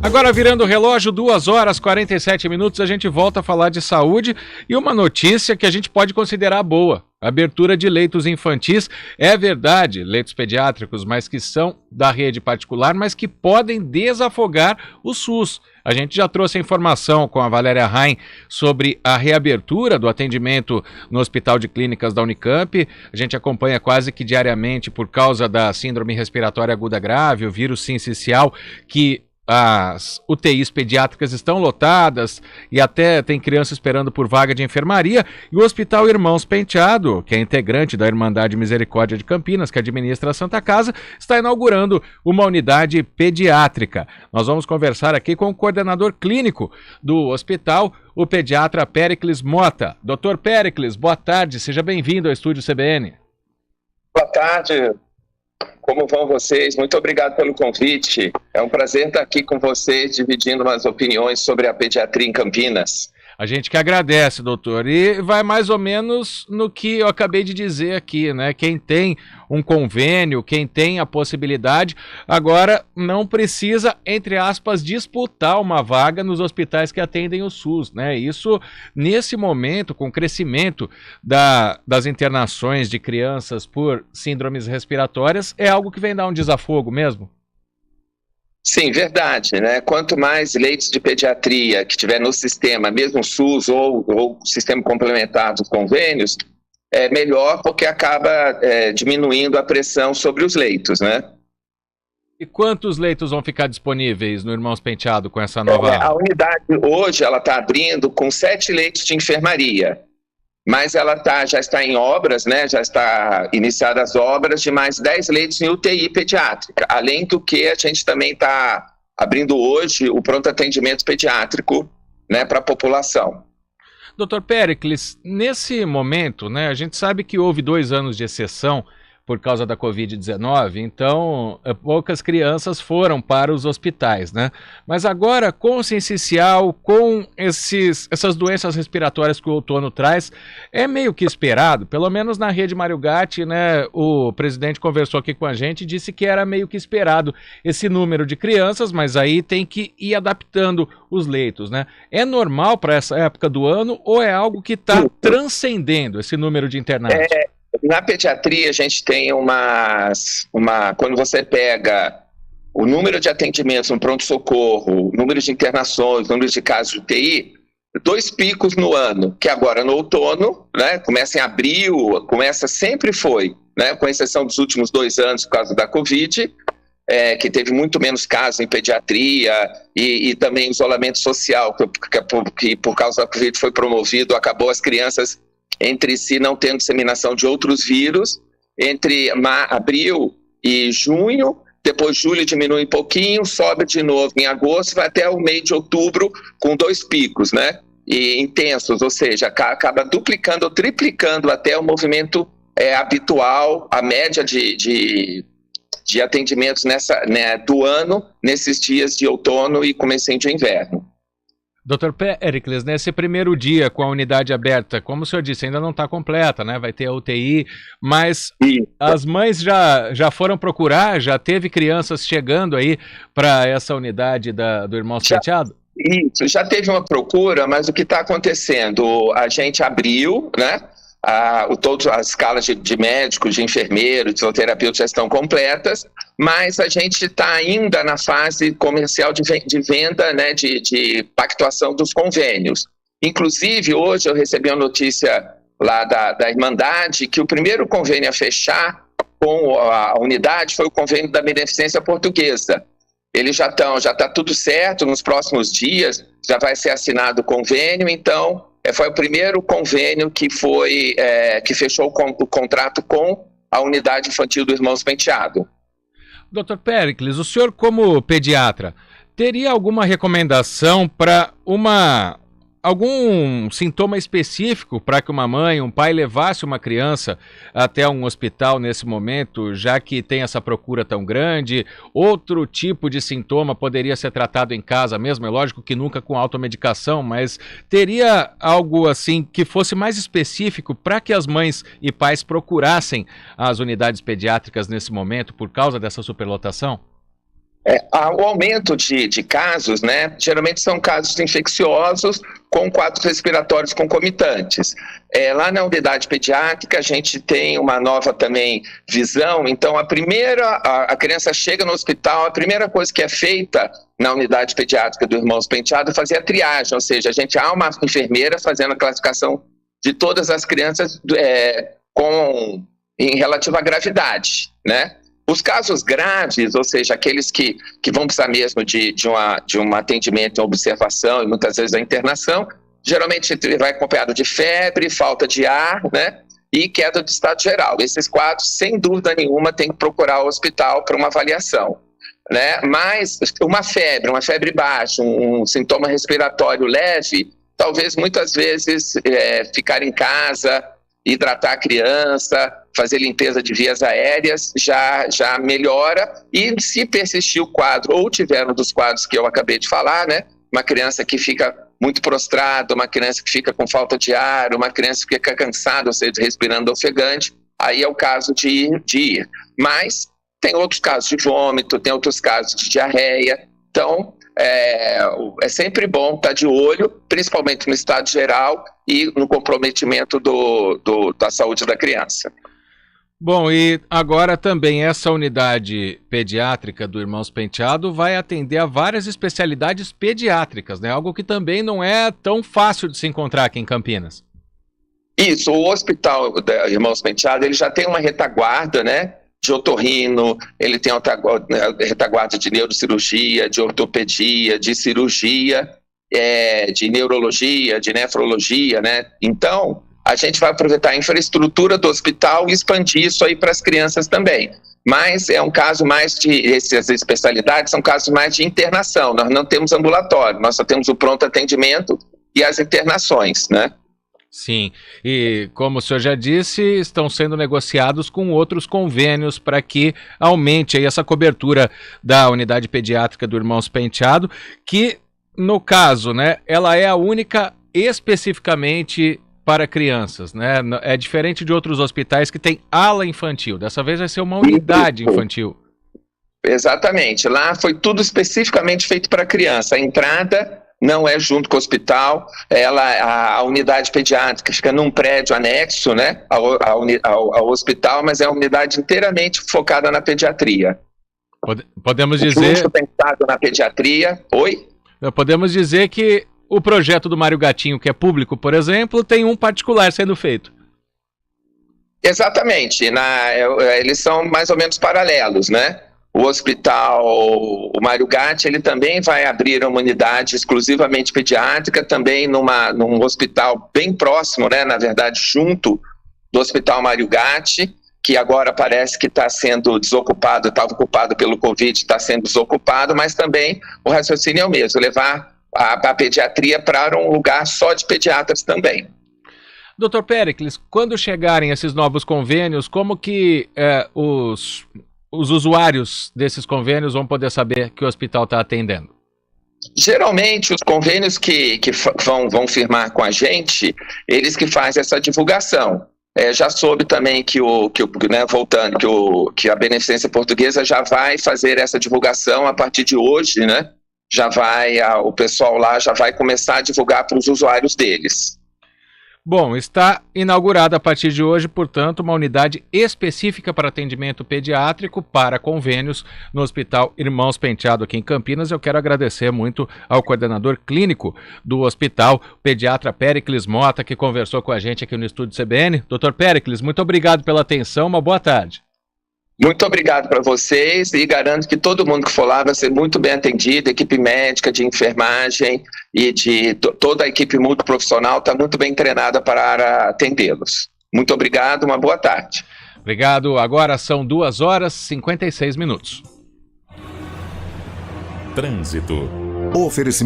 Agora virando o relógio, 2h47, a gente volta a falar de saúde e uma notícia que a gente pode considerar boa. Abertura de leitos infantis, é verdade, leitos pediátricos, mas que são da rede particular, mas que podem desafogar o SUS. A gente já trouxe a informação com a Valéria Rain sobre a reabertura do atendimento no Hospital de Clínicas da Unicamp. A gente acompanha quase que diariamente por causa da síndrome respiratória aguda grave, o vírus sincicial, que as UTIs pediátricas estão lotadas e até tem criança esperando por vaga de enfermaria. E o Hospital Irmãos Penteado, que é integrante da Irmandade Misericórdia de Campinas, que administra a Santa Casa, está inaugurando uma unidade pediátrica. Nós vamos conversar aqui com o coordenador clínico do hospital, o pediatra Péricles Mota. Doutor Péricles, boa tarde, seja bem-vindo ao Estúdio CBN. Boa tarde. Como vão vocês? Muito obrigado pelo convite. É um prazer estar aqui com vocês, dividindo umas opiniões sobre a pediatria em Campinas. A gente que agradece, doutor. E vai mais ou menos no que eu acabei de dizer aqui, né? Quem tem um convênio, quem tem a possibilidade, agora não precisa, entre aspas, disputar uma vaga nos hospitais que atendem o SUS, né? Isso, nesse momento, com o crescimento das internações de crianças por síndromes respiratórias, é algo que vem dar um desafogo mesmo? Sim, verdade, né? Quanto mais leitos de pediatria que tiver no sistema, mesmo SUS ou sistema complementar dos convênios, é melhor porque acaba diminuindo a pressão sobre os leitos, né? E quantos leitos vão ficar disponíveis no Irmãos Penteado com essa nova... A unidade hoje ela está abrindo com 7 leitos de enfermaria. Mas ela já está em obras, né? Já está iniciadas as obras de mais 10 leitos em UTI pediátrica. Além do que a gente também está abrindo hoje o pronto atendimento pediátrico, né, para a população. Doutor Péricles, nesse momento, né, a gente sabe que houve 2 anos de exceção por causa da Covid-19, então poucas crianças foram para os hospitais, né? Mas agora, com o sincicial, com essas doenças respiratórias que o outono traz, é meio que esperado, pelo menos na rede Mário Gatti, né? O presidente conversou aqui com a gente e disse que era meio que esperado esse número de crianças, mas aí tem que ir adaptando os leitos, né? É normal para essa época do ano ou é algo que está transcendendo esse número de internados? Na pediatria, a gente tem quando você pega o número de atendimentos no pronto-socorro, o número de internações, o número de casos de UTI, 2 picos no ano, que agora no outono, né, começa em abril, sempre foi, né, com exceção dos últimos 2 anos por causa da Covid, que teve muito menos casos em pediatria e também isolamento social, que por causa da Covid foi promovido, acabou as crianças entre si não tendo disseminação de outros vírus, entre abril e junho, depois julho diminui um pouquinho, sobe de novo em agosto, vai até o mês de outubro com 2 picos, né? E intensos, ou seja, acaba duplicando ou triplicando até o movimento habitual, a média de atendimentos do ano, nesses dias de outono e comecinho de inverno. Doutor Péricles, nesse primeiro dia com a unidade aberta, como o senhor disse, ainda não está completa, né? Vai ter a UTI, mas as mães já foram procurar, já teve crianças chegando aí para essa unidade do Irmãos Penteado? Isso, já teve uma procura, mas o que está acontecendo? A gente abriu, né? Todas as escalas de médicos, de enfermeiros, de fisioterapeutas já estão completas, mas a gente está ainda na fase comercial de venda, né, de pactuação dos convênios. Inclusive, hoje eu recebi uma notícia lá da Irmandade que o primeiro convênio a fechar com a unidade foi o convênio da Beneficência Portuguesa. Eles já está tudo certo, nos próximos dias já vai ser assinado o convênio, então foi o primeiro convênio que fechou o contrato com a unidade infantil do Irmãos Penteado. Doutor Péricles, o senhor como pediatra, teria alguma recomendação para algum sintoma específico para que uma mãe, um pai levasse uma criança até um hospital nesse momento, já que tem essa procura tão grande? Outro tipo de sintoma poderia ser tratado em casa mesmo? É lógico que nunca com automedicação, mas teria algo assim que fosse mais específico para que as mães e pais procurassem as unidades pediátricas nesse momento por causa dessa superlotação? O aumento de casos, né, geralmente são casos infecciosos com quadros respiratórios concomitantes. Lá na unidade pediátrica a gente tem uma nova também visão, então a criança chega no hospital, a primeira coisa que é feita na unidade pediátrica do Irmãos Penteado é fazer a triagem, ou seja, há uma enfermeira fazendo a classificação de todas as crianças em relativa à gravidade, né? Os casos graves, ou seja, aqueles que vão precisar mesmo de um atendimento, uma observação e muitas vezes a internação, geralmente vai acompanhado de febre, falta de ar, né, e queda do estado geral. Esses quadros, sem dúvida nenhuma, tem que procurar o hospital para uma avaliação, né? Mas uma febre baixa, um sintoma respiratório leve, talvez muitas vezes ficar em casa, hidratar a criança, fazer limpeza de vias aéreas, já melhora. E se persistir o quadro, ou tiver um dos quadros que eu acabei de falar, né, uma criança que fica muito prostrada, uma criança que fica com falta de ar, uma criança que fica cansada, ou seja, respirando ofegante, aí é o caso de ir. Mas tem outros casos de vômito, tem outros casos de diarreia. Então, é sempre bom estar de olho, principalmente no estado geral e no comprometimento da saúde da criança. Bom, e agora também essa unidade pediátrica do Irmãos Penteado vai atender a várias especialidades pediátricas, né? Algo que também não é tão fácil de se encontrar aqui em Campinas. Isso, o hospital da Irmãos Penteado, ele já tem uma retaguarda, né, de otorrino, ele tem retaguarda de neurocirurgia, de ortopedia, de cirurgia, de neurologia, de nefrologia, né? Então, a gente vai aproveitar a infraestrutura do hospital e expandir isso aí para as crianças também. Mas é um caso mais essas especialidades são casos mais de internação, nós não temos ambulatório, nós só temos o pronto atendimento e as internações, né? Sim, e como o senhor já disse, estão sendo negociados com outros convênios para que aumente aí essa cobertura da unidade pediátrica do Irmãos Penteado, que no caso, né, ela é a única especificamente para crianças, né? É diferente de outros hospitais que tem ala infantil, dessa vez vai ser uma unidade infantil. Exatamente, lá foi tudo especificamente feito para criança, a entrada não é junto com o hospital, a unidade pediátrica fica num prédio anexo, né, ao hospital, mas é uma unidade inteiramente focada na pediatria. Podemos dizer... pensado na pediatria. Oi? Podemos dizer que o projeto do Mário Gatinho, que é público, por exemplo, tem um particular sendo feito. Exatamente, eles são mais ou menos paralelos, né? O hospital, o Mário Gatti, ele também vai abrir uma unidade exclusivamente pediátrica, também num hospital bem próximo, né, na verdade, junto do Hospital Mário Gatti, que agora parece que está sendo desocupado, estava ocupado pelo Covid, está sendo desocupado, mas também o raciocínio é o mesmo, levar a pediatria para um lugar só de pediatras também. Dr. Péricles, quando chegarem esses novos convênios, como que os usuários desses convênios vão poder saber que o hospital está atendendo? Geralmente, os convênios que vão firmar com a gente, eles que fazem essa divulgação. Já soube também que a Beneficência Portuguesa já vai fazer essa divulgação a partir de hoje, né? O pessoal lá já vai começar a divulgar para os usuários deles. Bom, está inaugurada a partir de hoje, portanto, uma unidade específica para atendimento pediátrico para convênios no Hospital Irmãos Penteado aqui em Campinas. Eu quero agradecer muito ao coordenador clínico do hospital, o pediatra Péricles Mota, que conversou com a gente aqui no estúdio CBN. Dr. Péricles, muito obrigado pela atenção, uma boa tarde. Muito obrigado para vocês e garanto que todo mundo que for lá vai ser muito bem atendido, equipe médica, de enfermagem e de toda a equipe multiprofissional está muito bem treinada para atendê-los. Muito obrigado, uma boa tarde. Obrigado, agora são 2h56. Trânsito. Oferecimento.